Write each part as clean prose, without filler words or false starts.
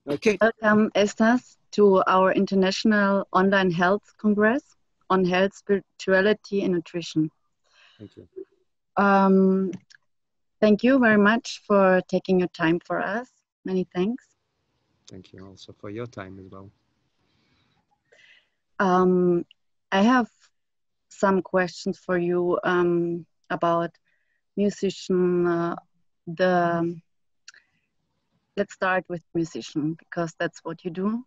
Okay. Welcome, Estas, to our International Online Health Congress on Health, Spirituality and Nutrition. Thank you. Thank you very much for taking your time for us. Many thanks. Thank you also for your time as well. I have some questions for you about musician. Let's start with musician, because that's what you do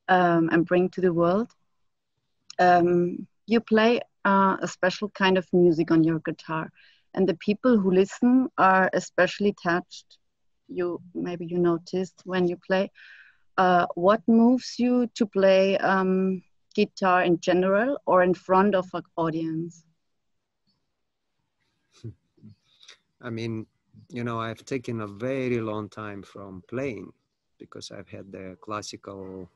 and bring to the world. You play a special kind of music on your guitar, and the people who listen are especially touched. Maybe you noticed when you play. What moves you to play guitar in general or in front of an audience? I mean, you know, I've taken a very long time from playing because I've had the classical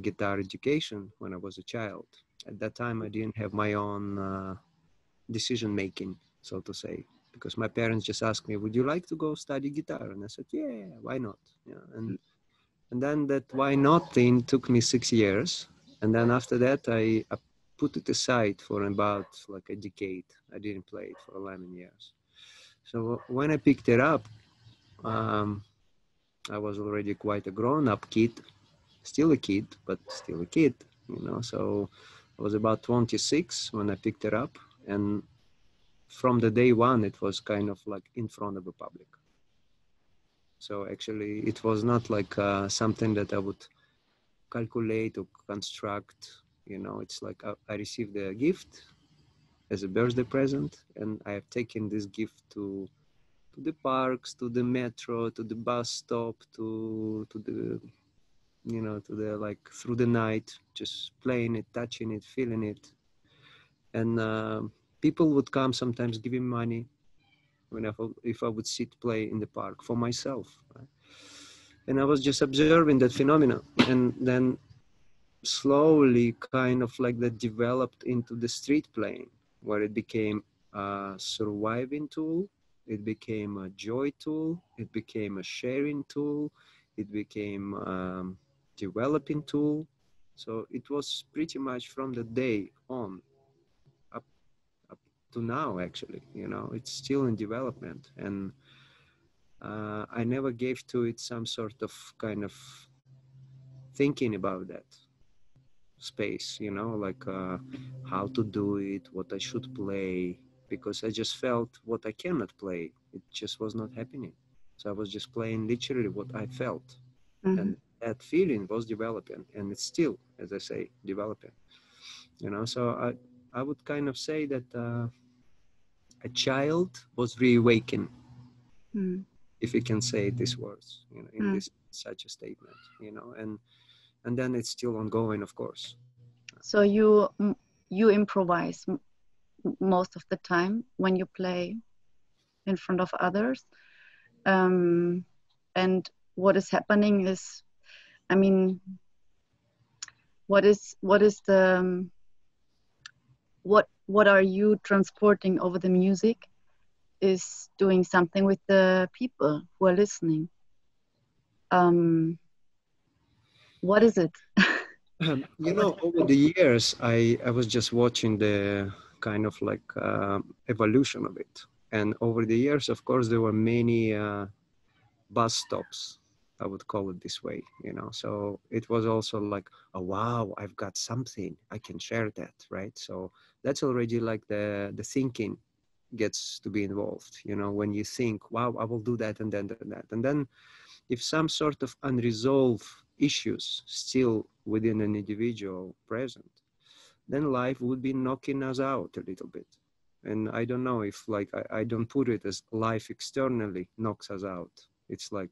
guitar education when I was a child. At that time, I didn't have my own decision making, so to say, because my parents just asked me, "Would you like to go study guitar?" And I said, "Yeah, why not?" Yeah, and then that why not thing took me 6 years, and then after that, I put it aside for about like a decade. I didn't play it for 11 years. So when I picked it up, I was already quite a grown-up kid, still a kid, but still a kid, you know. So I was about 26 when I picked it up, and from the day one, it was kind of like in front of the public. So actually, it was not like something that I would calculate or construct. You know, it's like I received a gift as a birthday present, and I have taken this gift to the parks, to the metro, to the bus stop, to the, you know, to the, like, through the night, just playing it, touching it, feeling it. And people would come sometimes giving money if I would sit play in the park for myself, right? And I was just observing that phenomena, and then slowly kind of like that developed into the street playing, where it became a surviving tool, it became a joy tool, it became a sharing tool, it became developing tool. So it was pretty much from the day on up up to now, actually. You know, it's still in development, and I never gave to it some sort of kind of thinking about that space, you know, like how to do it, what I should play, because I just felt what I cannot play. It just was not happening. So I was just playing literally what I felt. Mm-hmm. And that feeling was developing, and it's still, as I say, developing, you know. So I would kind of say that a child was reawakened, Mm-hmm. if you can say these words, you know, in Mm. this such a statement, you know, and then it's still ongoing, of course. So you improvise most of the time when you play in front of others, and what is happening is, I mean, what is the what are you transporting over the music is doing something with the people who are listening. What is it? You know, over the years, I was just watching the kind of like evolution of it. And over the years, of course, there were many bus stops, I would call it this way, you know. So it was also like, oh, wow, I've got something, I can share that, right? So that's already like the thinking gets to be involved, you know, when you think, wow, I will do that and then that. And then if some sort of unresolved issues still within an individual present, then life would be knocking us out a little bit. And I don't know if like I don't put it as life externally knocks us out. It's like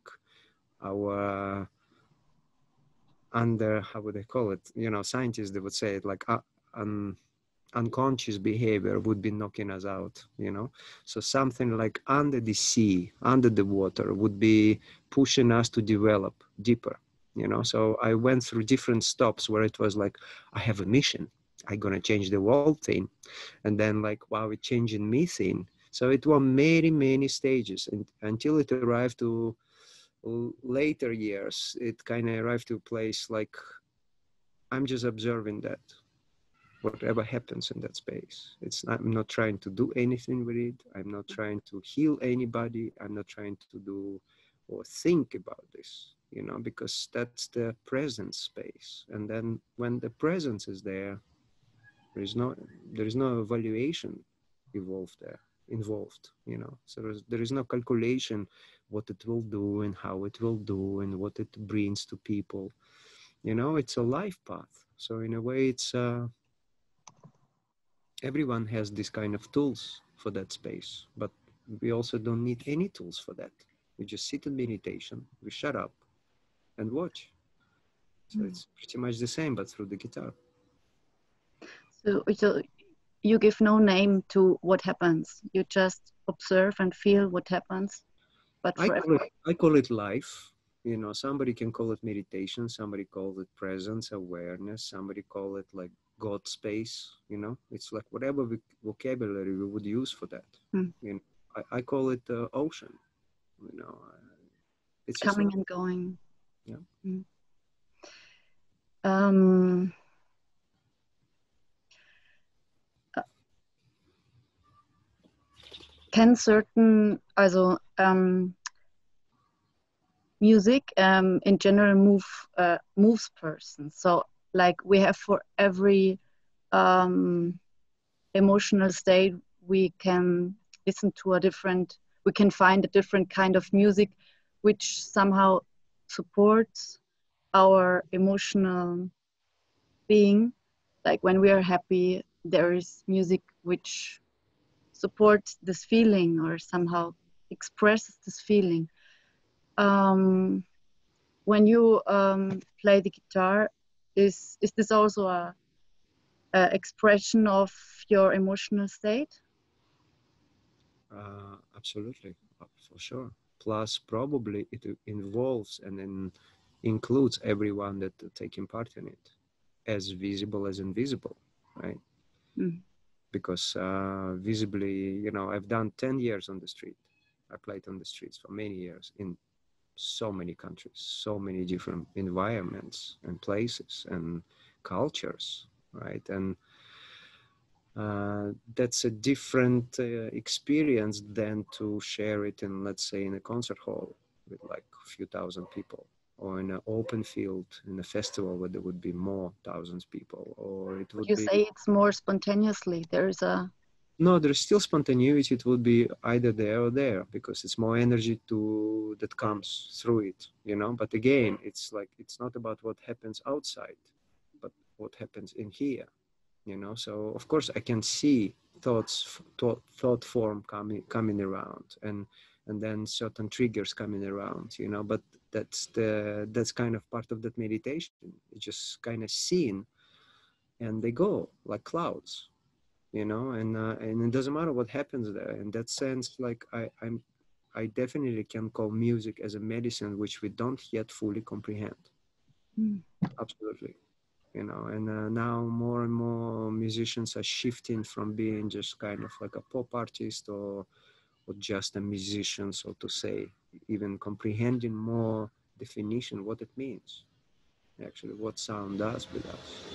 our under, how would I call it? You know, scientists they would say it like unconscious behavior would be knocking us out, you know. So something like under the sea, under the water would be pushing us to develop deeper, you know. So I went through different stops where it was like, I have a mission, I'm gonna change the world thing, and then like, wow, it's changing me thing. So it was many stages, and until it arrived to later years, it kind of arrived to a place like I'm just observing that whatever happens in that space. I'm not trying to do anything with it. I'm not trying to heal anybody. I'm not trying to do or think about this, you know, because that's the present space. And then when the presence is there, there is no there is no evaluation involved, you know. So there is no calculation what it will do and how it will do and what it brings to people. You know, it's a life path. So in a way, it's everyone has this kind of tools for that space, but we also don't need any tools for that. We just sit in meditation, we shut up and watch. So it's pretty much the same, but through the guitar. So you give no name to what happens. You just observe and feel what happens. But for I call it life. You know, somebody can call it meditation, somebody calls it presence, awareness, somebody call it like God space, you know. It's like whatever vocabulary we would use for that. Mm. You know, I call it ocean, you know. It's just Coming like, and going. yeah. Mm. Um, can certain, also music in general moves persons. So like we have for every um, emotional state, we can listen to a different, we can find a different kind of music which somehow supports our emotional being. Like when we are happy, there is music which supports this feeling or somehow expresses this feeling. Um, when you play the guitar, is this also a expression of your emotional state? Absolutely, for sure. Plus, probably it involves and then includes everyone that taking part in it, as visible as invisible, right? Mm. Because visibly, you know, I've done 10 years on the street. I played on the streets for many years in so many countries, so many different environments and places and cultures, right? And that's a different experience than to share it in, let's say, in a concert hall with like a few thousand people, or in an open field in a festival where there would be more thousands people, or it Would would you be, say it's more spontaneously? There's a no, there's still spontaneity. It would be either there or there, because it's more energy to that comes through it, you know. But again, it's like, it's not about what happens outside, but what happens in here, you know. So of course I can see thought form coming around, and then certain triggers coming around, you know. But that's kind of part of that meditation. It's just kind of seen, and they go like clouds, you know. And it doesn't matter what happens there. In that sense, like I definitely can call music as a medicine which we don't yet fully comprehend. mm, Absolutely. You know. And now more and more musicians are shifting from being just kind of like a pop artist, or just a musician, so to say, even comprehending more definition what it means, actually, what sound does with us.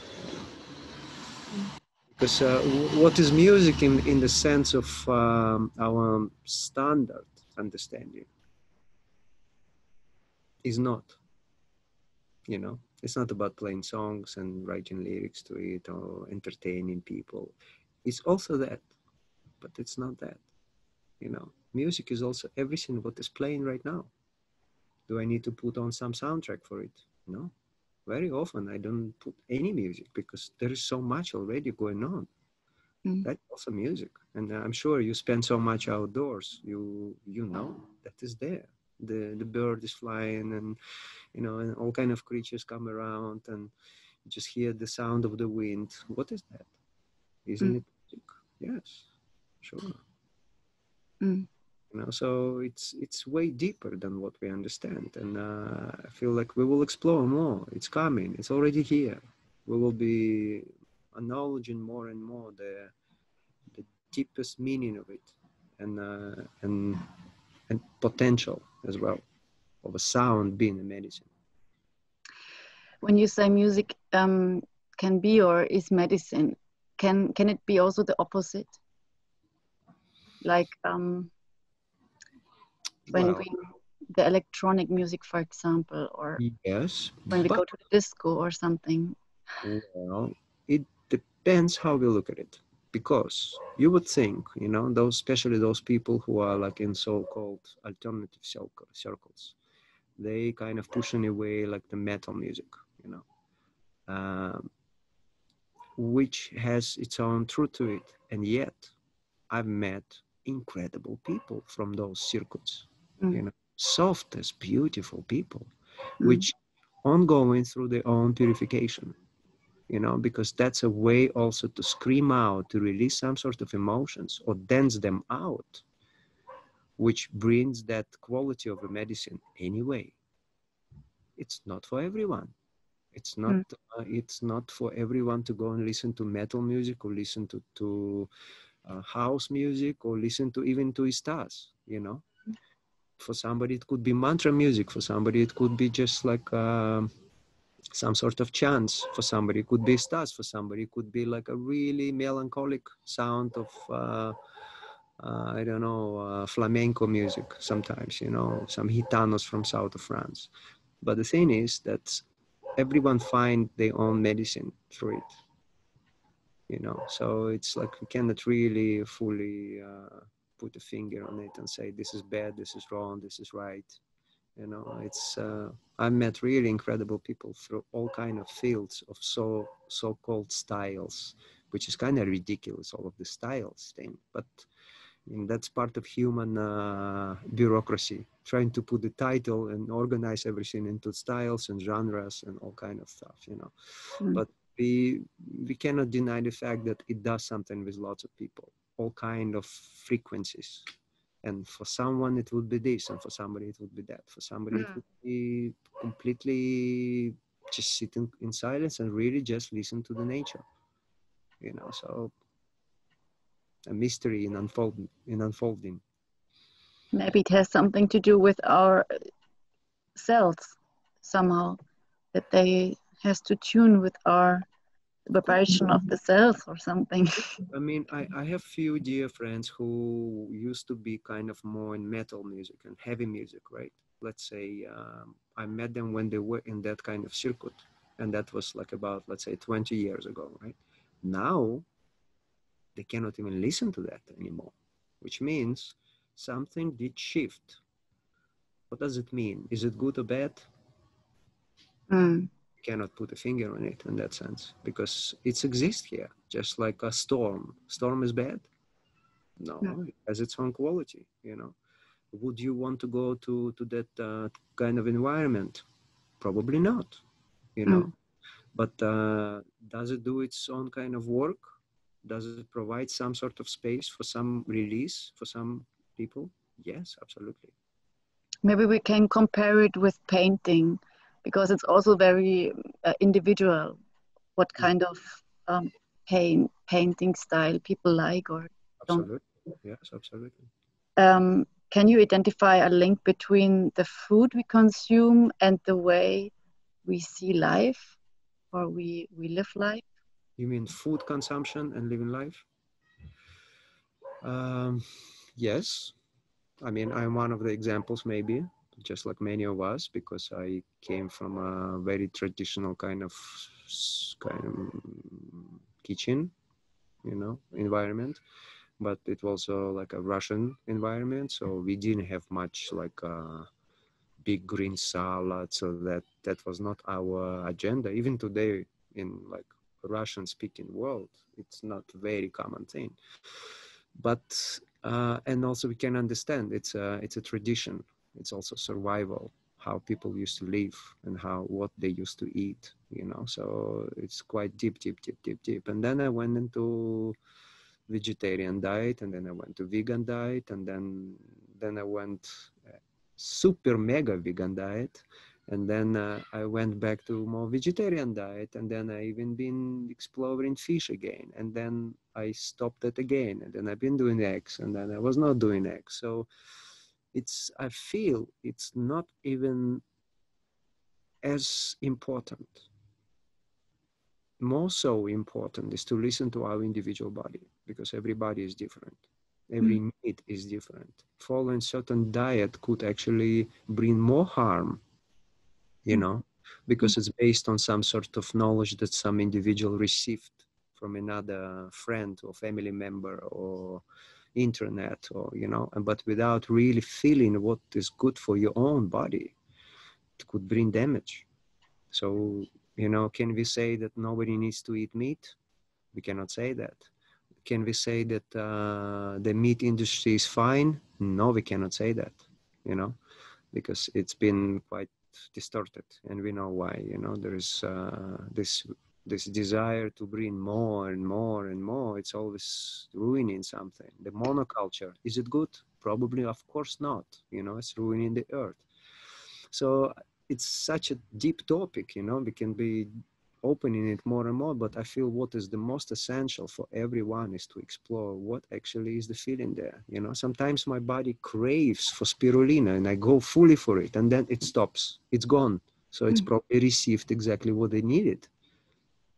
mm, Because what is music in the sense of our standard understanding is not, you know, it's not about playing songs and writing lyrics to it or entertaining people. It's also that, but it's not that, you know. Music is also everything what is playing right now. Do I need to put on some soundtrack for it? No. Very often I don't put any music because there is so much already going on. mm, That's also music. And I'm sure you spend so much outdoors, you know that is there. The bird is flying, and you know, and all kind of creatures come around, and you just hear the sound of the wind. What is that? Isn't mm, it music? Yes, sure. mm. You know, so it's way deeper than what we understand, and I feel like we will explore more. It's coming. It's already here. We will be acknowledging more and more the deepest meaning of it, and potential as well of a sound being a medicine. When you say music can be or is medicine, can it be also the opposite? Like when Well, we the electronic music, for example, or yes, when we but go to the disco or something. well, it depends how we look at it. Because you would think, you know, those, especially those people who are like in so-called alternative circles, they kind of pushing away like the metal music, you know, um, which has its own truth to it. And yet I've met incredible people from those circuits, you Mm, know, softest, beautiful people, mm, which ongoing through their own purification, you know, because that's a way also to scream out, to release some sort of emotions or dance them out, which brings that quality of a medicine anyway. It's not for everyone. mm, It's not for everyone to go and listen to metal music, or listen to house music, or listen to even to Estas, you know. For somebody it could be mantra music, for somebody it could be just like some sort of chants, for somebody it could be Estas, for somebody it could be like a really melancholic sound of I don't know, flamenco music sometimes, you know, some gitanos from south of France. But the thing is that everyone find their own medicine through it, you know. So it's like we cannot really fully put a finger on it and say this is bad, this is wrong, this is right. You know, it's I met really incredible people through all kind of fields of so-called styles, which is kind of ridiculous, all of the styles thing. But and that's part of human bureaucracy, trying to put the title and organize everything into styles and genres and all kind of stuff, you know. mm, But we cannot deny the fact that it does something with lots of people, all kind of frequencies. And for someone it would be this, and for somebody it would be that. For somebody it mm. would be completely just sitting in silence and really just listen to the nature, you know. So a mystery in unfolding. Maybe it has something to do with our cells somehow, that they has to tune with our vibration of the cells or something. I mean, I have few dear friends who used to be kind of more in metal music and heavy music, right? Let's say I met them when they were in that kind of circuit, and that was like about, let's say, 20 years ago, right? Now they cannot even listen to that anymore, which means something did shift. What does it mean? Is it good or bad? Mm. Cannot put a finger on it in that sense, because it exists here, just like a storm. Storm is bad? No, it has its own quality, you know. Would you want to go to that kind of environment? Probably not, you know. But does it do its own kind of work? Does it provide some sort of space for some release for some people? Yes, absolutely. Maybe we can compare it with painting, because it's also very individual what kind of painting style people like or don't. Absolutely. Yes, absolutely. Can you identify a link between the food we consume and the way we see life or we live life? You mean food consumption and living life? Yes. I mean, I'm one of the examples, maybe, just like many of us, because I came from a very traditional kind of kitchen, you know, environment. But it was also like a Russian environment, so we didn't have much like big green salad. So that was not our agenda. Even today, in like Russian-speaking world, it's not a very common thing. But and also we can understand it's a tradition. It's also survival, how people used to live and how what they used to eat. You know, so it's quite deep, deep, deep, deep, deep. And then I went into vegetarian diet, and then I went to vegan diet, and then I went super mega vegan diet, and then I went back to more vegetarian diet, and then I even been exploring fish again, and then I stopped it again, and then I've been doing eggs, and then I was not doing eggs. So it's, I feel it's not even as important. More so important is to listen to our individual body, because everybody is different. Every meat is different. Following certain diet could actually bring more harm, you know, because it's based on some sort of knowledge that some individual received from another friend or family member or internet, or, you know, but without really feeling what is good for your own body, it could bring damage. So, you know, can we say that nobody needs to eat meat? We cannot say that. Can we say that the meat industry is fine? No, we cannot say that, you know, because it's been quite distorted, and we know why. You know, there is this desire to bring more and more and more. It's always ruining something. The monoculture, is it good? Probably, of course not. You know, it's ruining the earth. So it's such a deep topic, you know, we can be opening it more and more, but I feel what is the most essential for everyone is to explore what actually is the feeling there. You know, sometimes my body craves for spirulina and I go fully for it, and then it stops, it's gone. So it's probably received exactly what they needed,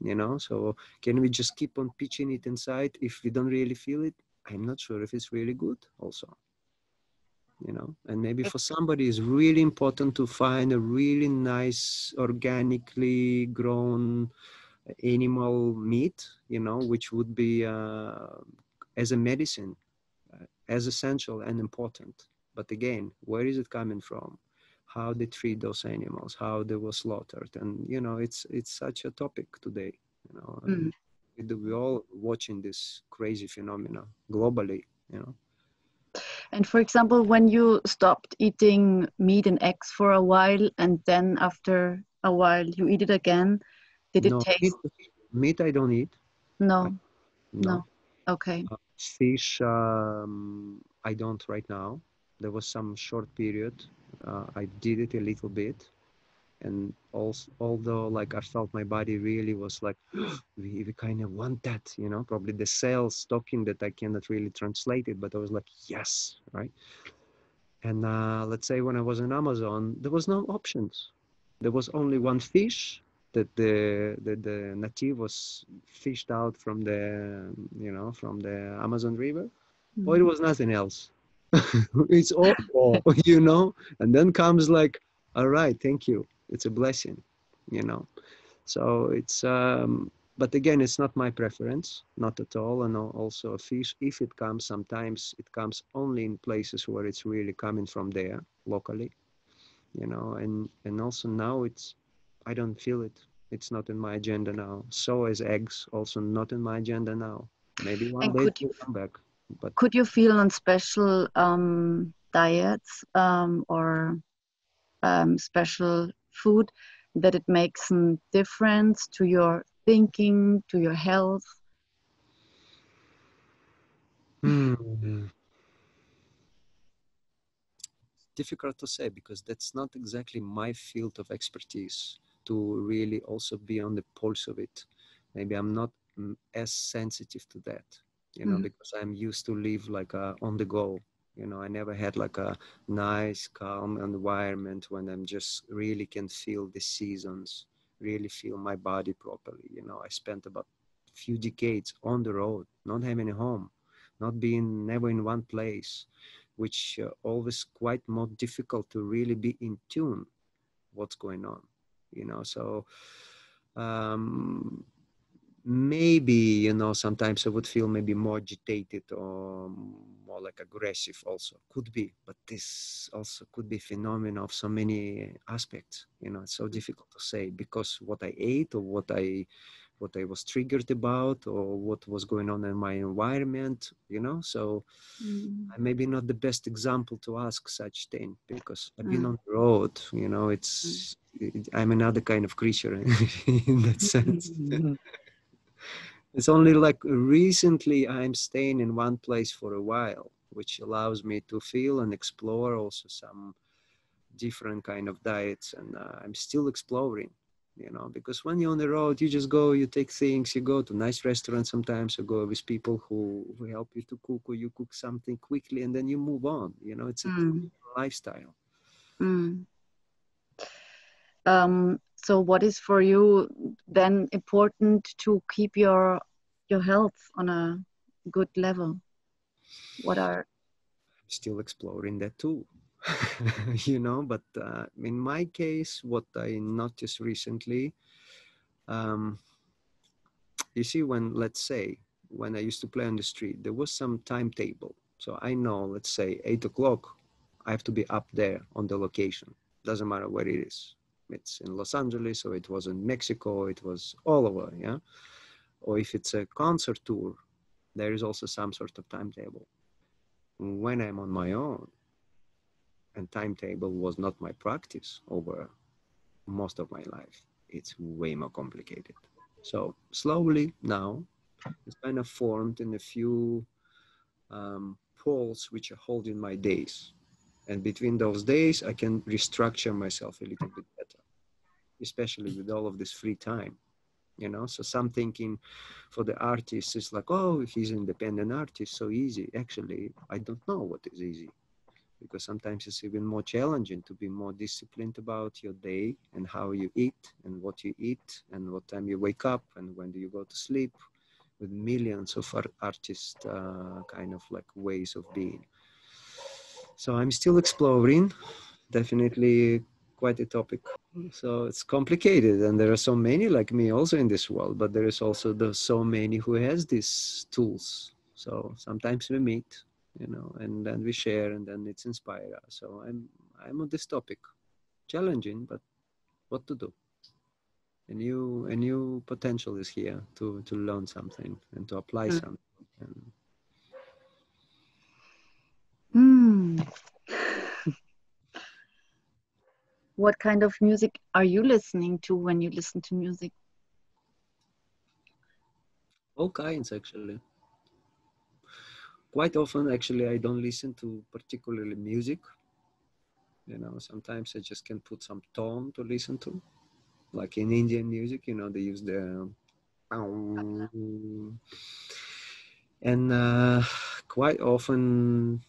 you know. So can we just keep on pitching it inside if we don't really feel it? I'm not sure if it's really good also, you know. And maybe for somebody it's really important to find a really nice organically grown animal meat, you know, which would be as a medicine, as essential and important. But again, where is it coming from? How they treat those animals, how they were slaughtered, and you know, it's such a topic today. You know, and we're all watching this crazy phenomena globally. You know. And for example, when you stopped eating meat and eggs for a while, and then after a while you eat it again, did it No, taste? meat I don't eat. No, No. no. Okay. Fish, I don't right now. There was some short period. I did it a little bit. And also, although like I felt my body really was like, we kind of want that, you know, probably the sales talking that I cannot really translate it, but I was like, yes, right. And let's say when I was in Amazon, there was no options. There was only one fish, that the native was fished out from the, you know, from the Amazon River, or it was nothing else. It's all, you know, and then comes like, all right, thank you. It's a blessing, you know. So it's, but again, it's not my preference, not at all. And also a fish, if it comes, sometimes it comes only in places where it's really coming from there locally, you know, and also now it's, I don't feel it. It's not in my agenda now. So is eggs, also not in my agenda now. Maybe one And day it will come back, but could you feel on special diets or special food that it makes a difference to your thinking, to your health? hmm, difficult to say because that's not exactly my field of expertise to really also be on the pulse of it. Maybe I'm not as sensitive to that, you know, Mm. because I'm used to live like on the go. You know, I never had like a nice, calm environment when I'm just really can feel the seasons, really feel my body properly. You know, I spent about few decades on the road, not having a home, not being never in one place, which always quite more difficult to really be in tune what's going on, you know. So um, maybe, you know, sometimes I would feel maybe more agitated or more like aggressive also, could be, but this also could be phenomena of so many aspects, you know. It's so difficult to say because what I ate or what I was triggered about or what was going on in my environment, you know. So Mm. I'm maybe not the best example to ask such thing because I've been Mm. on the road, you know. I'm another kind of creature in that sense. Mm. It's only like recently I'm staying in one place for a while, which allows me to feel and explore also some different kind of diets, and I'm still exploring, you know, because when you're on the road, you just go, you take things, you go to nice restaurants sometimes, you go with people who help you to cook, or you cook something quickly and then you move on, you know. It's a Mm. lifestyle. Mm. So what is for you then important to keep your health on a good level? What are I'm still exploring that too. You know, but in my case, what I noticed recently, um, you see, when, let's say, when I used to play on the street, there was some timetable. So I know, let's say 8 o'clock, I have to be up there on the location. Doesn't matter where it is. It's in Los Angeles, or it was in Mexico, it was all over, yeah? Or if it's a concert tour, there is also some sort of timetable. When I'm on my own, and timetable was not my practice over most of my life, it's way more complicated. So slowly now, it's kind of formed in a few poles which are holding my days. And between those days, I can restructure myself a little bit better, especially with all of this free time, you know. So some thinking for the artist is like, oh, if he's an independent artist, so easy. Actually, I don't know what is easy, because sometimes it's even more challenging to be more disciplined about your day and how you eat and what you eat and what time you wake up and when do you go to sleep, with millions of artists kind of like ways of being. So I'm still exploring, definitely quite a topic. So it's complicated, and there are so many like me also in this world, but there is also so many who has these tools. So sometimes we meet, you know, and then we share, and then it's inspire us. So I'm on this topic, challenging, but what to do? A new potential is here to learn something and to apply mm. something. And Hmm. What kind of music are you listening to when you listen to music? all kinds, actually. Quite often, actually, I don't listen to particularly music. You know, sometimes I just can put some tone to listen to. Like in Indian music, you know, they use the and quite often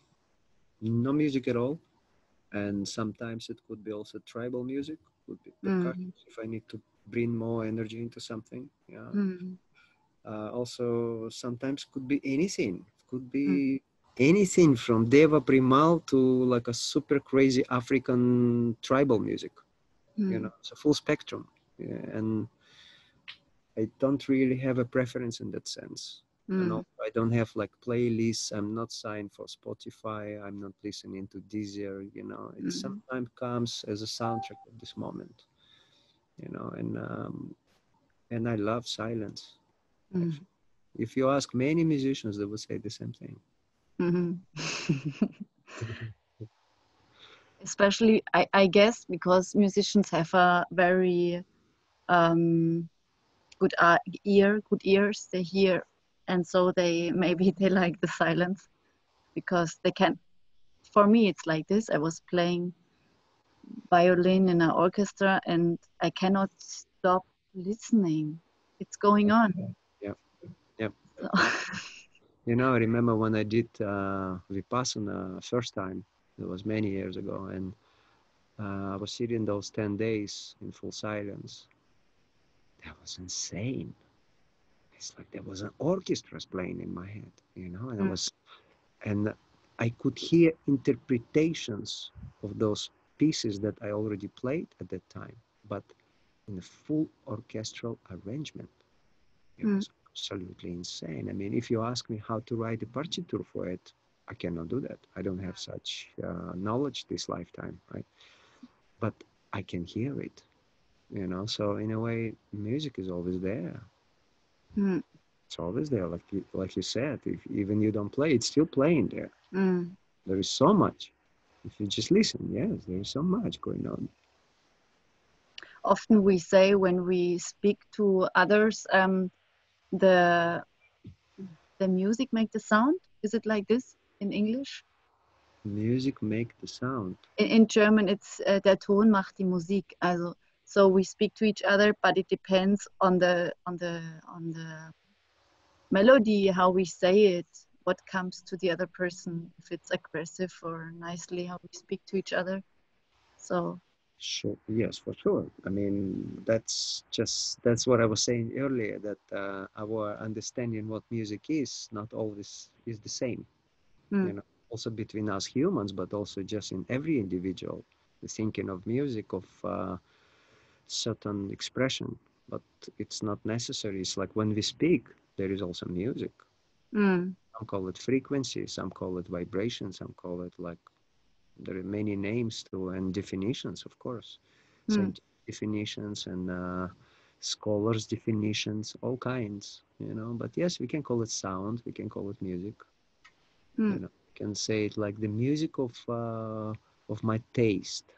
no music at all. And sometimes it could be also tribal music, could be percussion Mm. if I need to bring more energy into something. Yeah. Mm. Also, sometimes could be anything. Could Mm. be anything from Deva Primal to like a super crazy African tribal music. You Mm. know, it's a full spectrum. Yeah, and I don't really have a preference in that sense. And Mm. also I don't have like playlists. I'm not signed for Spotify. I'm not listening to Deezer. You know, it Mm. sometimes comes as a soundtrack of this moment. You know, and I love silence. Mm. Actually, if you ask many musicians, they will say the same thing. Mhm. Especially, I guess, because musicians have a very um, good good ears. They hear, and so they maybe they like the silence because they can. For me, it's like this. I was playing violin in an orchestra, and I cannot stop listening. It's going on. Yeah, yeah. So, You know, I remember when I did Vipassana first time. It was many years ago, and I was sitting those 10 days in full silence. That was insane. It's like there was an orchestra playing in my head, you know, and mm, and I could hear interpretations of those pieces that I already played at that time, but in a full orchestral arrangement. It mm, was absolutely insane. I mean, if you ask me how to write a partiture for it, I cannot do that. I don't have such knowledge this lifetime, right? But I can hear it, you know. So in a way, music is always there. mm, It's always there, like you said. If even you don't play, it's still playing there. mm. There is so much. If you just listen, yes, there is so much going on. Often we say when we speak to others, the the music make the sound. Is it like this in English? Music make the sound. In German, it's der Ton macht die Musik. Also, so we speak to each other, but it depends on the melody, how we say it, what comes to the other person, if it's aggressive or nicely, how we speak to each other. So, Sure. Yes, for sure. I mean, that's what I was saying earlier, that our understanding what music is not always is the same. mm, You know, also between us humans, but also just in every individual. The thinking of music of certain expression, but it's not necessary. It's like when we speak, there is also music. mm, Some call it frequency, some call it vibration, some call it like there are many names to and definitions, of course, mm, scientific definitions and scholars definitions, all kinds, you know. But yes, we can call it sound, we can call it music, you mm, know. We can say it like the music of my taste,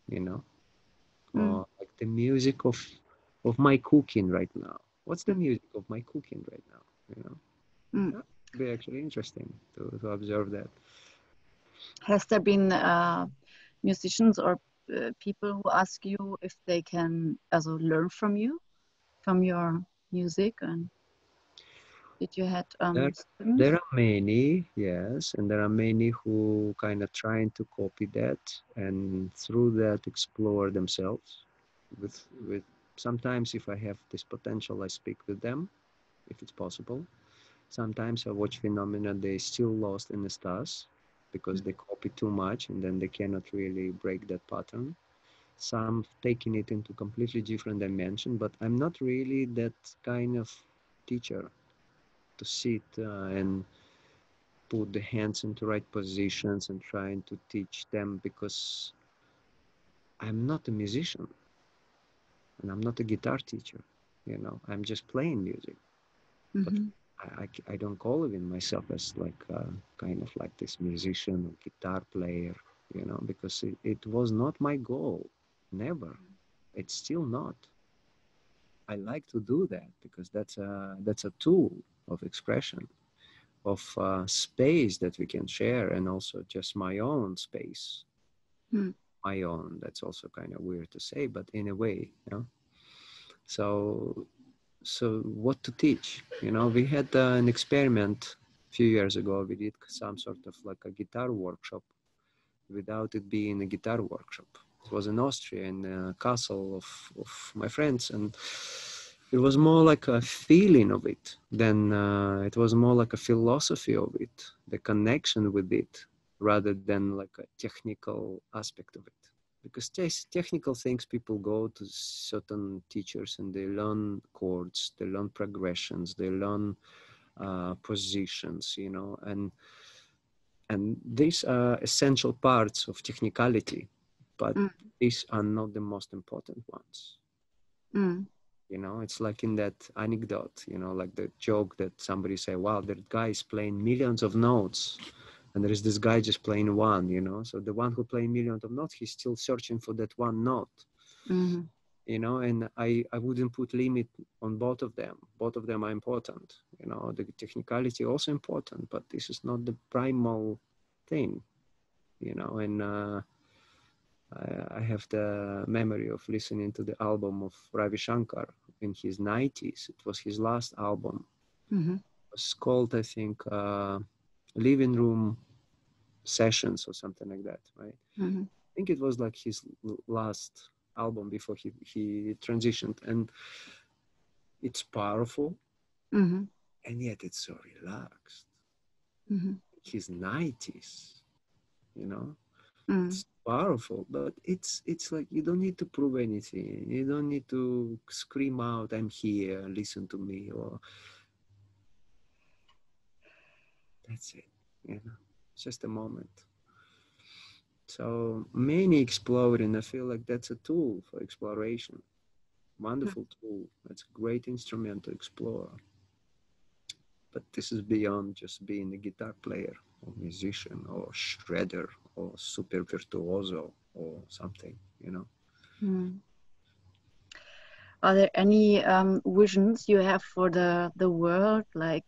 you know, mm, or like the music of my cooking right now. What's the mm, music of my cooking right now, you know? mm. That would be actually interesting to observe that. Has there been musicians or people who ask you if they can also learn from you, from your music? And did you had There, students? there are many, yes, and there are many who kind of trying to copy that and through that explore themselves. With sometimes if I have this potential, I speak with them, if it's possible. Sometimes I watch phenomena they still lost in the stars because they copy too much and then they cannot really break that pattern. Some taking it into completely different dimension, but I'm not really that kind of teacher to sit and put the hands into right positions and trying to teach them because I'm not a musician and I'm not a guitar teacher. You know, I'm just playing music, but Mm-hmm. I don't call even myself as like kind of like this musician or guitar player, you know, because it was not my goal. Never. It's still not. I like to do that because that's a tool of expression, of space that we can share, and also just my own space. Mm, My own. That's also kind of weird to say, but in a way, you know. So, so what to teach? You know, we had an experiment a few years ago. We did some sort of like a guitar workshop without it being a guitar workshop. It was in Austria, in the castle of my friends, and it was more like a feeling of it than it was more like a philosophy of it, the connection with it, rather than like a technical aspect of it. Because technical things, people go to certain teachers and they learn chords, they learn progressions, they learn positions, you know, and these are essential parts of technicality, but Mm. these are not the most important ones. Mm. You know, it's like in that anecdote, you know, like the joke that somebody say, wow, that guy is playing millions of notes and there is this guy just playing one, you know. So the one who play millions of notes, he's still searching for that one note. Mm-hmm. You know, and I wouldn't put limit on both of them. Both of them are important. You know, the technicality also important, but this is not the primal thing, you know. And I have the memory of listening to the album of Ravi Shankar in his 90s. It was his last album. Mm-hmm. It was called, I think, Living Room Sessions or something like that, right? Mm-hmm. I think it was like his last album before he transitioned, and it's powerful, Mm-hmm. and yet it's so relaxed. Mm-hmm. His 90s, you know, Mm. it's powerful, but it's like you don't need to prove anything. You don't need to scream out, "I'm here, listen to me," or that's it. You know, it's just a moment. So many exploring. I feel like that's a tool for exploration. Wonderful tool. It's a great instrument to explore. But this is beyond just being a guitar player or musician or shredder or super virtuoso or something, you know. Mm. Are there any visions you have for the world? Like,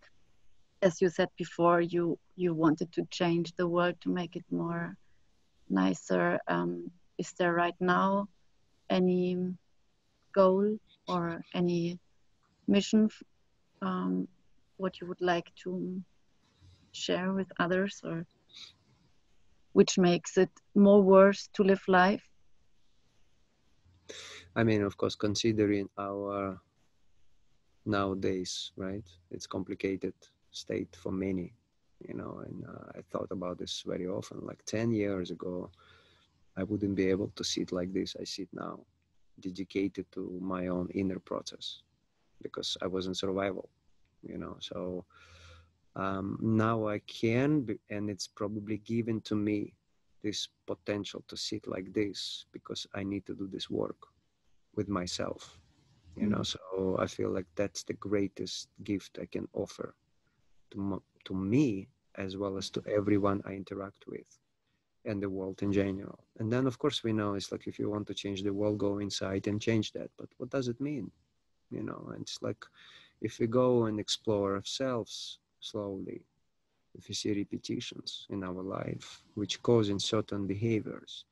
as you said before, you wanted to change the world to make it more nicer. Is there right now any goal or any mission, what you would like to share with others, or which makes it more worth to live life? I mean, of course, considering our nowadays, right? It's complicated state for many, you know, and I thought about this very often. Like 10 years ago, I wouldn't be able to sit like this. I sit now, dedicated to my own inner process because I was in survival, you know. So now I can, and it's probably given to me this potential to sit like this because I need to do this work with myself, you know. Mm. So I feel like that's the greatest gift I can offer to me as well as to everyone I interact with and the world in general. And then of course we know it's like if you want to change the world, go inside and change that. But what does it mean? You know, and it's like if we go and explore ourselves slowly, if we see repetitions in our life which cause in certain behaviors,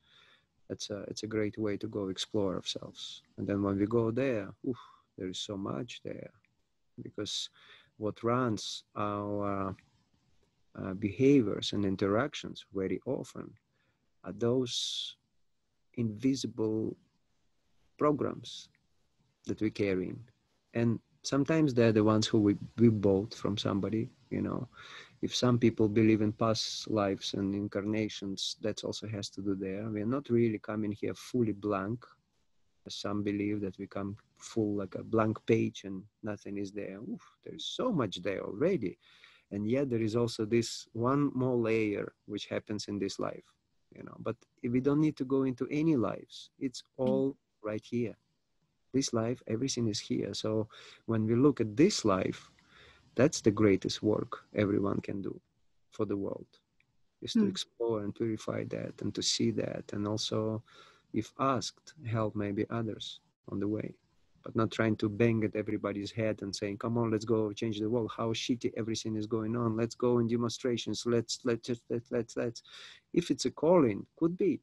it's a great way to go explore ourselves. And then when we go there, oof, there is so much there, because what runs our behaviors and interactions very often are those invisible programs that we carry in. And sometimes they're the ones who we bought from somebody, you know. If some people believe in past lives and incarnations, that also has to do there. We're not really coming here fully blank, as some believe that we come full like a blank page and nothing is there. Oof, there's so much there already. And yet there is also this one more layer which happens in this life, you know. But if we don't need to go into any lives, it's all right here. This life, everything is here. So when we look at this life, that's the greatest work everyone can do for the world, is to Mm. explore and purify that and to see that. And also, if asked, help maybe others on the way, but not trying to bang at everybody's head and saying, come on, let's go change the world. How shitty everything is going on. Let's go in demonstrations. Let's. If it's a calling, could be,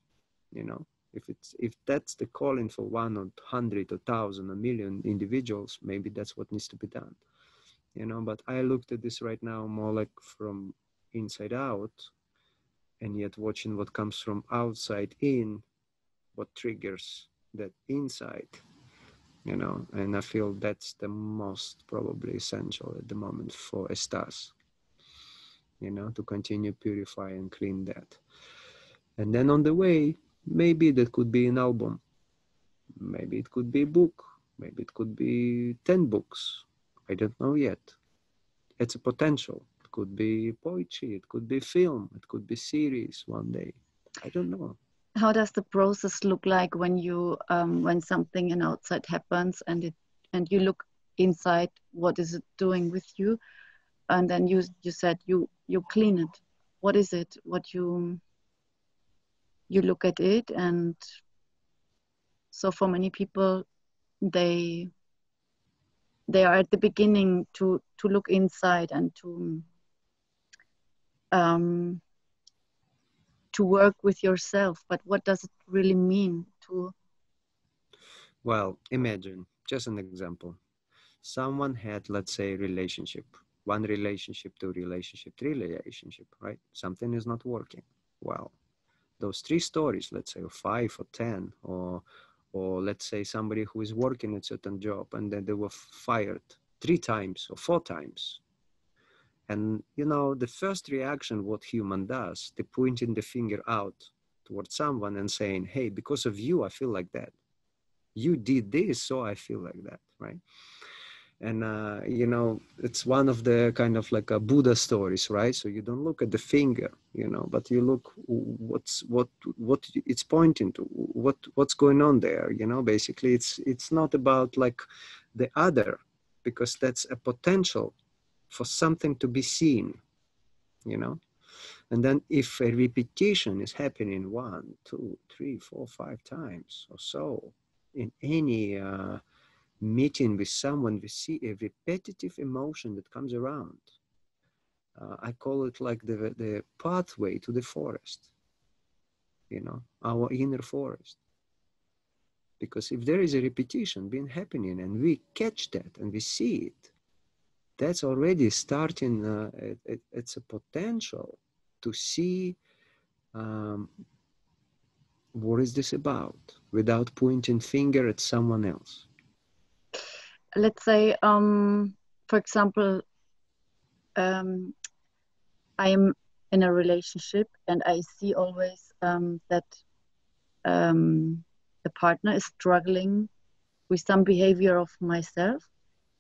you know, if that's the calling for 100 or 1,000 or million individuals, maybe that's what needs to be done, you know. But I looked at this right now more like from inside out, and yet watching what comes from outside in, what triggers that insight, you know, and I feel that's the most probably essential at the moment for Estas, you know, to continue purify and clean that. And then on the way, maybe that could be an album, maybe it could be a book, maybe it could be 10 books. I don't know yet. It's a potential. It could be poetry, it could be film, it could be series one day. I don't know. How does the process look like when you when something in outside happens and you look inside? What is it doing with you? And then you said you clean it. What is it? What you look at it, and so for many people they are at the beginning to look inside and um, to work with yourself. But what does it really mean to? Well, imagine, just an example. Someone had, let's say, relationship, one relationship, two relationship, three relationship, right? Something is not working. Well, those three stories, let's say, or 5 or 10, or let's say somebody who is working a certain job and then they were fired 3 times or 4 times. And, you know, the first reaction, what human does, they pointing the finger out towards someone and saying, hey, because of you, I feel like that. You did this, so I feel like that, right? And, you know, it's one of the kind of like a Buddha stories, right? So you don't look at the finger, you know, but you look what it's pointing to, what's going on there, you know. Basically, it's not about like the other, because that's a potential for something to be seen, you know. And then if a repetition is happening 1, 2, 3, 4, 5 times or so in any meeting with someone, we see a repetitive emotion that comes around. I call it like the pathway to the forest, you know, our inner forest. Because if there is a repetition being happening and we catch that and we see it, that's already starting, it's a potential to see what is this about without pointing finger at someone else. Let's say, for example, um, I am in a relationship and I see always that the partner is struggling with some behavior of myself,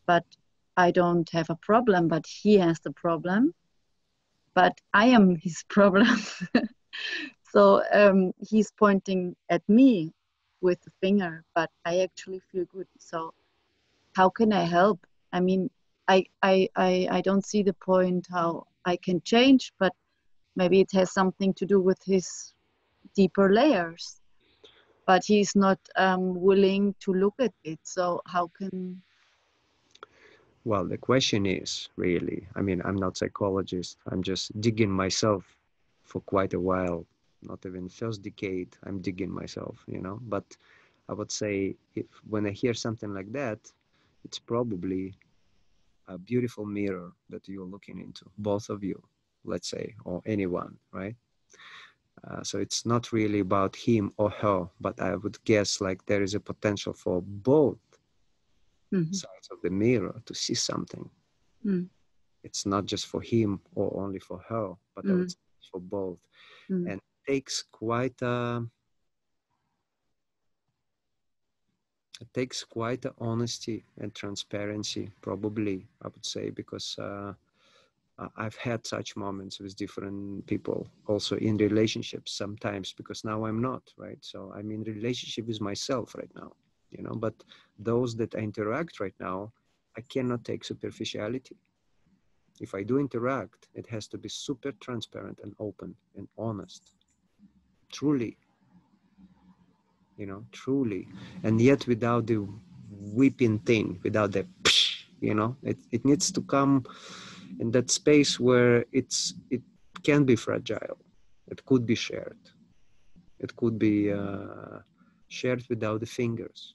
but I don't have a problem, but he has the problem, but I am his problem. So he's pointing at me with the finger, but I actually feel good. So how can I help? I mean, I don't see the point how I can change, but maybe it has something to do with his deeper layers. But he's not willing to look at it. So how can? Well, the question is really, I mean, I'm not psychologist. I'm just digging myself for quite a while. Not even first decade, I'm digging myself, you know. But I would say if when I hear something like that, it's probably a beautiful mirror that you're looking into, both of you, let's say, or anyone, right? So it's not really about him or her, but I would guess like there is a potential for both sides of the mirror to see something. It's not just for him or only for her, but I would say for both. And it takes quite a honesty and transparency, probably, I would say, because I've had such moments with different people, also in relationships sometimes, because now I'm not, right? So I'm in relationship with myself right now, you know, but those that I interact right now, I cannot take superficiality. If I do interact, it has to be super transparent and open and honest, truly, you know, truly. And yet without the whipping thing, without the, you know, it needs to come in that space where it can be fragile. It could be shared. It could be shared without the fingers.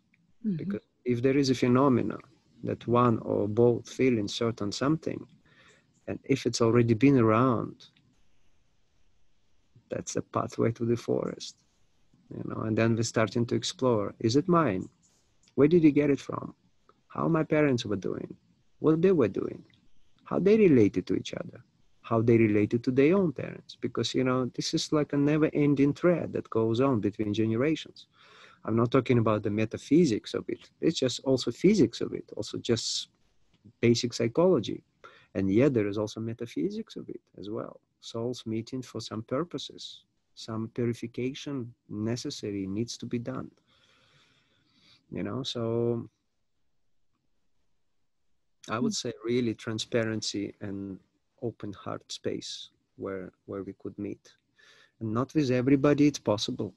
Because if there is a phenomena that one or both feel in certain something, and if it's already been around, that's a pathway to the forest. you know, and then we're starting to explore, is it mine? Where did you get it from? How my parents were doing, what they were doing, how they related to each other, how they related to their own parents. Because, you know, this is like a never-ending thread that goes on between generations. I'm not talking about the metaphysics of it. It's just also physics of it, also just basic psychology. And yet there is also metaphysics of it as well. Souls meeting for some purposes, some purification necessary needs to be done. You know, so I would say really transparency and open heart space where we could meet. And not with everybody it's possible.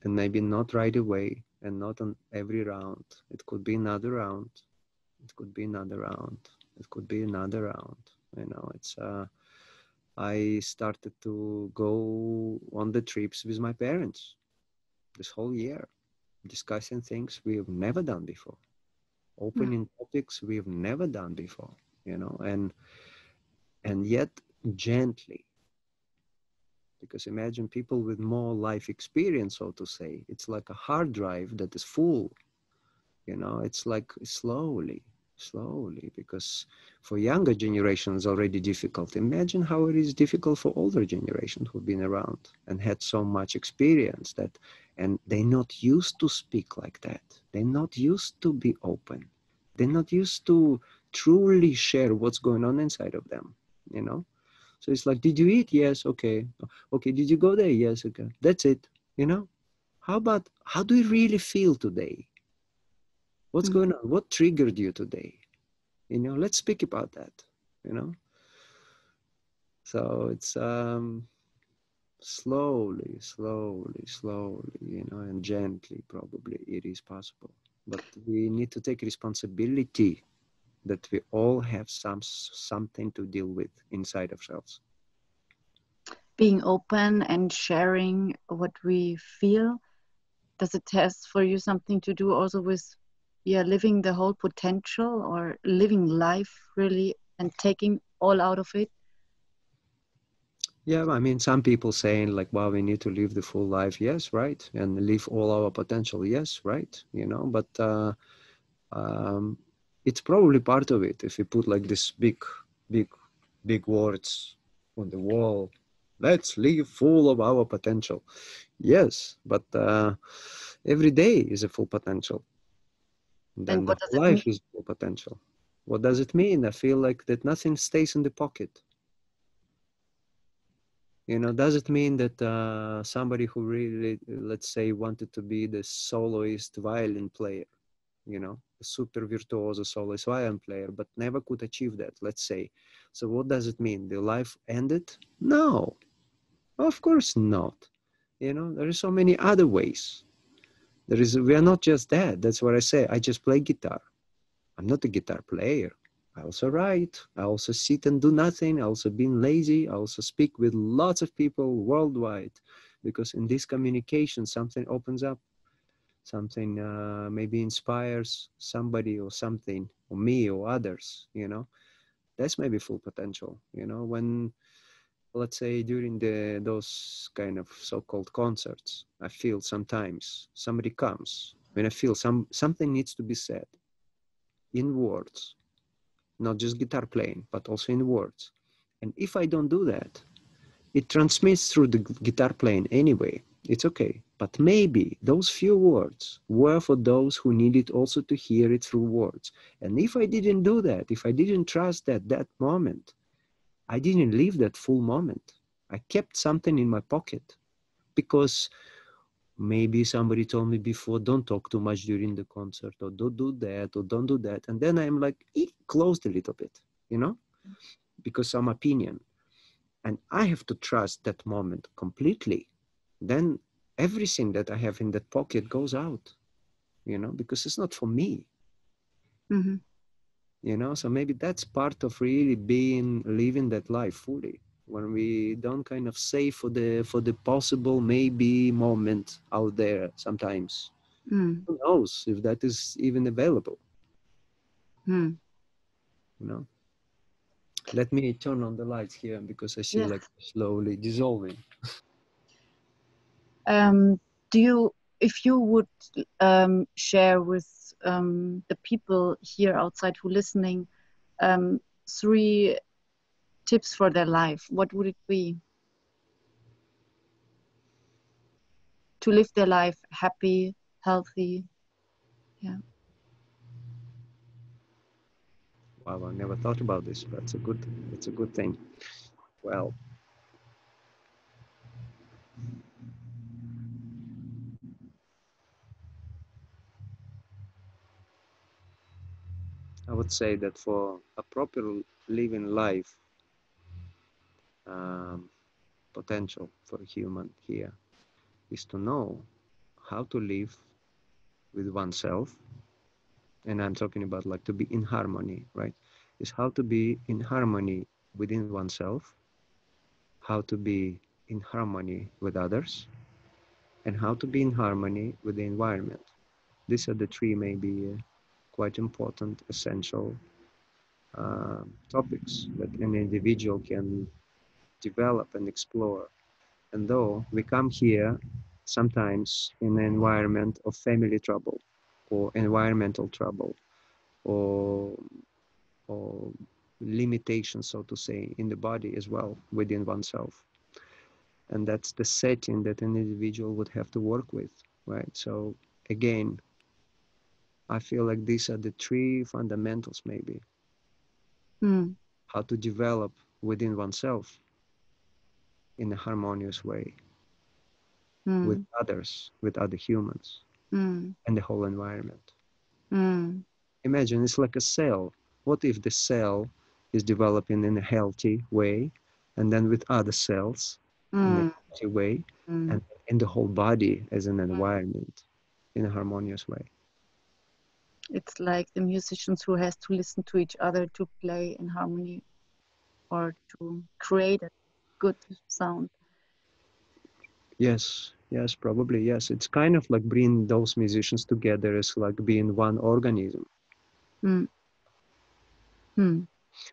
And maybe not right away and not on every round. It could be another round. It could be another round. It could be another round. You know, it's I started to go on the trips with my parents this whole year, discussing things we've never done before, opening topics we've never done before, you know, and yet gently. Because imagine people with more life experience, so to say, it's like a hard drive that is full, you know, it's like slowly, because for younger generations already difficult. Imagine how it is difficult for older generations who've been around and had so much experience that, and they're not used to speak like that. They're not used to be open. They're not used to truly share what's going on inside of them, you know? So it's like, did you eat? Yes. Okay. Okay. Did you go there? Yes. Okay. That's it. You know, how about, how do you really feel today? What's going on? What triggered you today? You know, let's speak about that, you know? So it's slowly, you know, and gently, probably it is possible. But we need to take responsibility that we all have something to deal with inside ourselves. Being open and sharing what we feel, does it have for you something to do also with, yeah, living the whole potential or living life really and taking all out of it? Yeah, I mean, some people saying like, "Wow, we need to live the full life." Yes, right, and live all our potential. Yes, right. You know, but um, it's probably part of it. If you put like this big, big words on the wall, let's live full of our potential. Yes, but every day is a full potential. And Then the what does whole it mean? life is full potential. What does it mean? I feel like that nothing stays in the pocket. You know, does it mean that somebody who really, let's say, wanted to be the soloist violin player, you know, a super virtuoso soloist violin player, but never could achieve that, let's say. So what does it mean? The life ended? No, of course not. You know, there are so many other ways. We are not just that. That's what I say. I just play guitar. I'm not a guitar player. I also write. I also sit and do nothing. I also being lazy. I also speak with lots of people worldwide, because in this communication, something opens up, something maybe inspires somebody or something, or me or others, you know. That's maybe full potential, you know, when, let's say, during those kind of so-called concerts, I feel sometimes somebody comes, when I feel something needs to be said in words, not just guitar playing, but also in words. And if I don't do that, it transmits through the guitar playing anyway. It's okay. But maybe those few words were for those who needed also to hear it through words. And if I didn't do that, if I didn't trust that moment, I didn't live that full moment. I kept something in my pocket because maybe somebody told me before, don't talk too much during the concert, or don't do that, or don't do that. And then I'm like, closed a little bit, you know, because some opinion. And I have to trust that moment completely. Then everything that I have in that pocket goes out, you know, because it's not for me, Mm-hmm. you know. So maybe that's part of really being, living that life fully, when we don't kind of say for the possible maybe moment out there sometimes. Mm. Who knows if that is even available, Mm. you know. Let me turn on the lights here because I see Yes. like slowly dissolving. Do you, if you would share with the people here outside who listening 3 tips for their life, what would it be? To live their life happy, healthy. Yeah. Wow, I never thought about this, but it's a good thing. Well, I would say that for a proper living life, um, potential for a human here is to know how to live with oneself. And I'm talking about like to be in harmony, right? Is how to be in harmony within oneself, how to be in harmony with others, and how to be in harmony with the environment. These are the 3 maybe quite important, essential topics that an individual can develop and explore. And though we come here sometimes in an environment of family trouble or environmental trouble or, or limitations, so to say, in the body as well within oneself. And that's the setting that an individual would have to work with, right? So again, I feel like these are the 3 fundamentals maybe. How to develop within oneself in a harmonious way with others, with other humans, and the whole environment. Imagine it's like a cell. What if the cell is developing in a healthy way, and then with other cells in a healthy way, and in the whole body as an environment in a harmonious way? It's like the musicians who has to listen to each other to play in harmony or to create a good sound. Yes, yes, probably, yes. It's kind of like bringing those musicians together as like being one organism. Mm. Mm.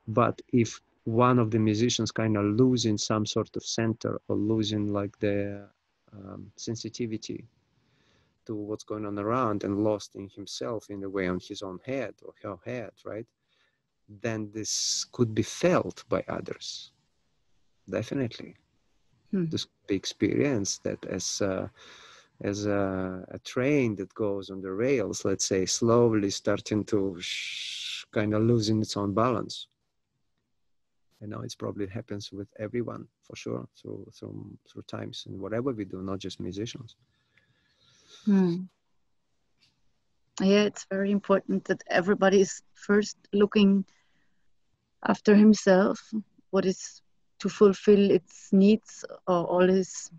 But if one of the musicians kind of losing some sort of center or losing like the sensitivity to what's going on around and lost in himself in a way on his own head or her head, right? Then this could be felt by others. Definitely. This could be experienced that as a train that goes on the rails, let's say, slowly starting to kind of losing its own balance. You know, it's probably happens with everyone for sure through times and whatever we do, not just musicians. Yeah, it's very important that everybody is first looking after himself, what is to fulfill its needs or all his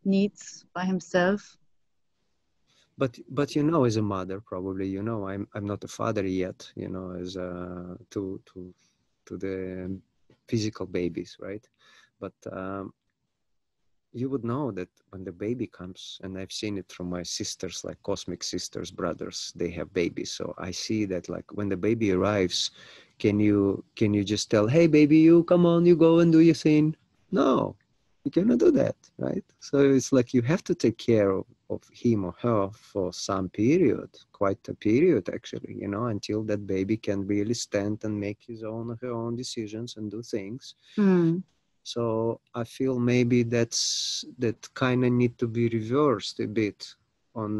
needs by himself. But you know, as a mother, probably, you know, I'm not a father yet, you know, as to the physical babies, right? But you would know that when the baby comes, and I've seen it from my sisters, like cosmic sisters, brothers, they have babies. So I see that like when the baby arrives, can you just tell, hey baby, you come on, you go and do your thing? No, you cannot do that, right? So it's like you have to take care of him or her for some period, quite a period actually, you know, until that baby can really stand and make his own or her own decisions and do things. So I feel maybe that kind of need to be reversed a bit on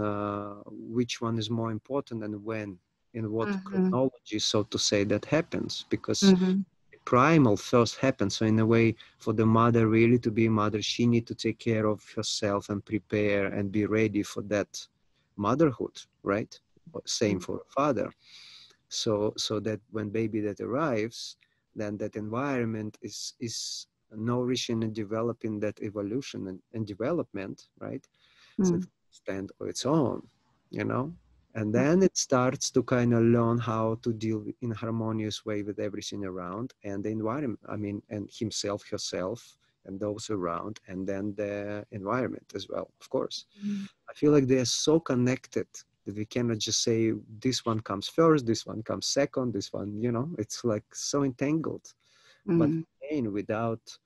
which one is more important and when, in what chronology, so to say, that happens. Because primal first happens. So in a way, for the mother really to be a mother, she need to take care of herself and prepare and be ready for that motherhood, right? Same for a father. So that when baby that arrives, then that environment is nourishing and developing that evolution and development, right? So it stand on its own, you know? And then it starts to kind of learn how to deal in a harmonious way with everything around and the environment, I mean, and himself, herself, and those around, and then the environment as well, of course. I feel like they're so connected that we cannot just say this one comes first, this one comes second, this one, you know, it's like so entangled. But again, without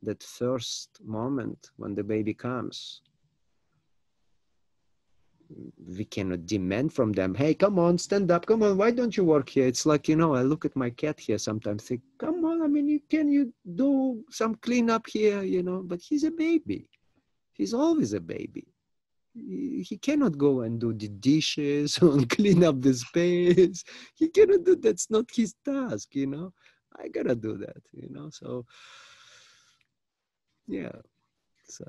that first moment when the baby comes, we cannot demand from them, hey, come on, stand up, come on, why don't you work here? It's like, you know, I look at my cat here sometimes, think, come on, I mean, you do some cleanup here, you know, but he's a baby. He's always a baby. He cannot go and do the dishes or clean up the space. He cannot do, that's not his task, you know. I gotta do that, you know. So yeah. So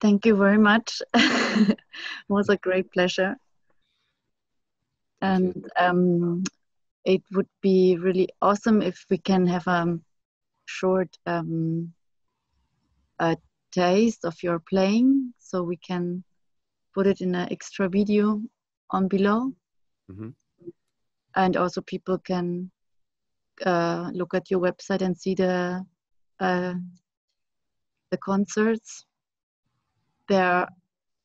Thank you very much. It was a great pleasure. thank you. And it would be really awesome if we can have a short a taste of your playing, so we can put it in an extra video on below. Mm-hmm. And also people can look at your website and see the concerts. They're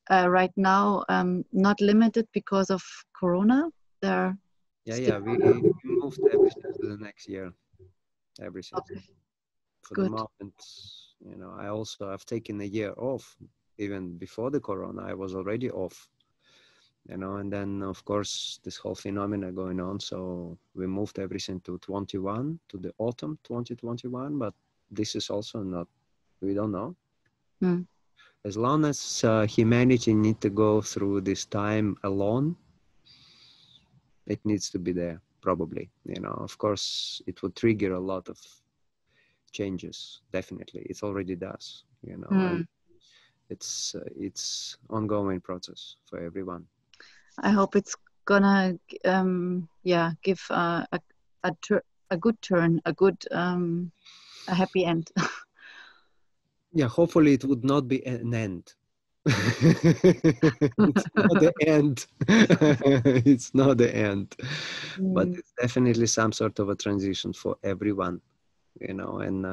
right now not limited because of Corona. They're Yeah, we moved everything to the next year. Everything. Okay. For Good. the moment, you know, I've taken a year off. Even before the Corona, I was already off. You know, and then of course this whole phenomena going on. So we moved everything to 21, to the autumn 2021. But this is also not, we don't know. As long as humanity need to go through this time alone, it needs to be there, probably. You know, of course, it would trigger a lot of changes. Definitely, it already does. You know, and it's ongoing process for everyone. I hope it's gonna give a good turn, a good a happy end. Yeah, hopefully it would not be an end. It's not the end. It's not the end. But it's definitely some sort of a transition for everyone, you know, and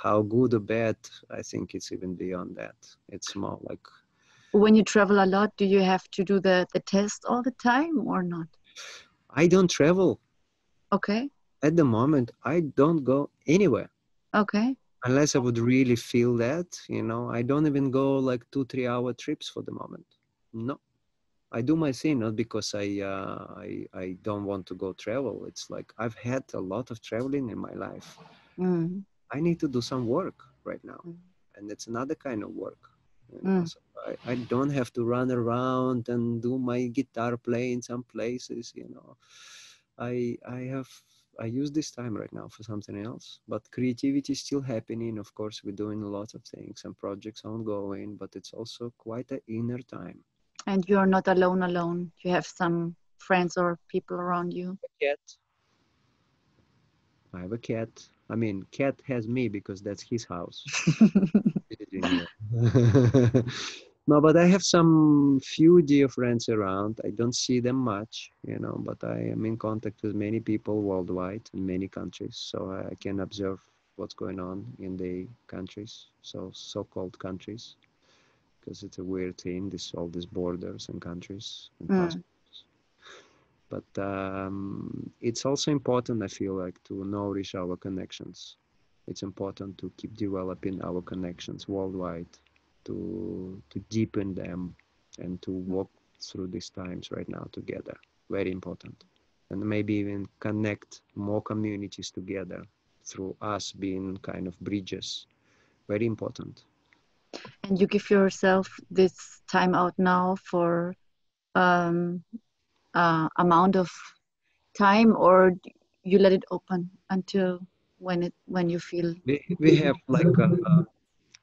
how good or bad, I think it's even beyond that. It's more like... When you travel a lot, do you have to do the test all the time or not? I don't travel. Okay. At the moment, I don't go anywhere. Okay. Unless I would really feel that, you know. I don't even go like 2-3 hour trips for the moment. No. I do my thing, not because I don't want to go travel. It's like I've had a lot of traveling in my life. I need to do some work right now, and it's another kind of work. You know? So I don't have to run around and do my guitar play in some places. You know, I use this time right now for something else. But creativity is still happening. Of course, we're doing a lot of things and projects ongoing, but it's also quite an inner time. And you're not alone. You have some friends or people around you. Cat. I have a cat. I mean, cat has me because that's his house. No, but I have some few dear friends around. I don't see them much, you know, but I am in contact with many people worldwide in many countries. So I can observe what's going on in the countries, so-called countries, because it's a weird thing, all these borders and countries and passports. But it's also important, I feel like, to nourish our connections. It's important to keep developing our connections worldwide, to deepen them, and to walk through these times right now together. Very important. And maybe even connect more communities together through us being kind of bridges. Very important. And you give yourself this time out now for amount of time, or you let it open until when you feel We have like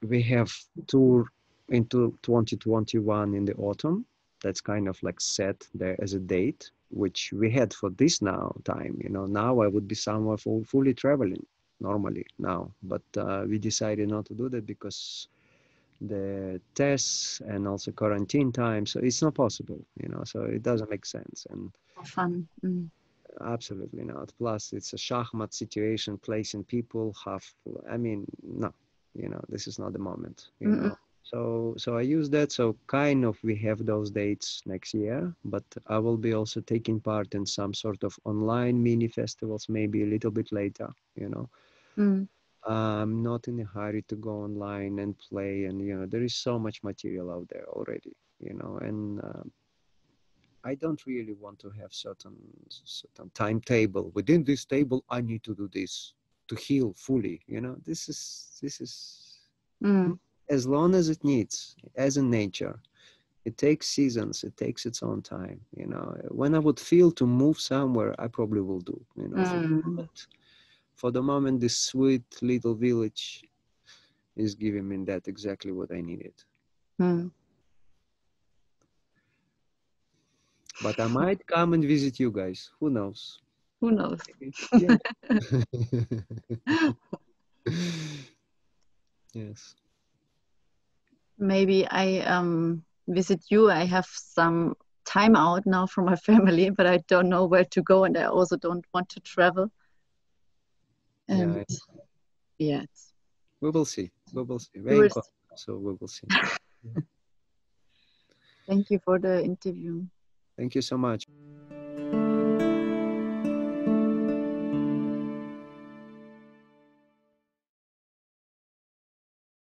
we have tour into 2021 in the autumn. That's kind of like set there as a date, which we had for this now time. You know, now I would be somewhere fully traveling normally now, but we decided not to do that because the tests and also quarantine time. So it's not possible, you know, so it doesn't make sense. And fun. absolutely not. Plus, it's a shachmat situation, placing people half. I mean, no, you know, this is not the moment. You know, so I use that. So kind of we have those dates next year, but I will be also taking part in some sort of online mini festivals, maybe a little bit later. You know, I'm not in a hurry to go online and play, and there is so much material out there already, and I don't really want to have certain timetable. Within this table, I need to do this to heal fully. This is Mm. as long as it needs, as in nature. It takes seasons. It takes its own time. When I would feel to move somewhere, I probably will do. Mm. For the moment, this sweet little village is giving me that exactly what I needed. Mm. But I might come and visit you guys. Who knows? Who knows? Yeah. Yes. Maybe I visit you. I have some time out now from my family, but I don't know where to go, and I also don't want to travel. And Yeah. yeah, We will see. We will see. we We're in will contact, so we will see. thank you for the interview. Thank you so much.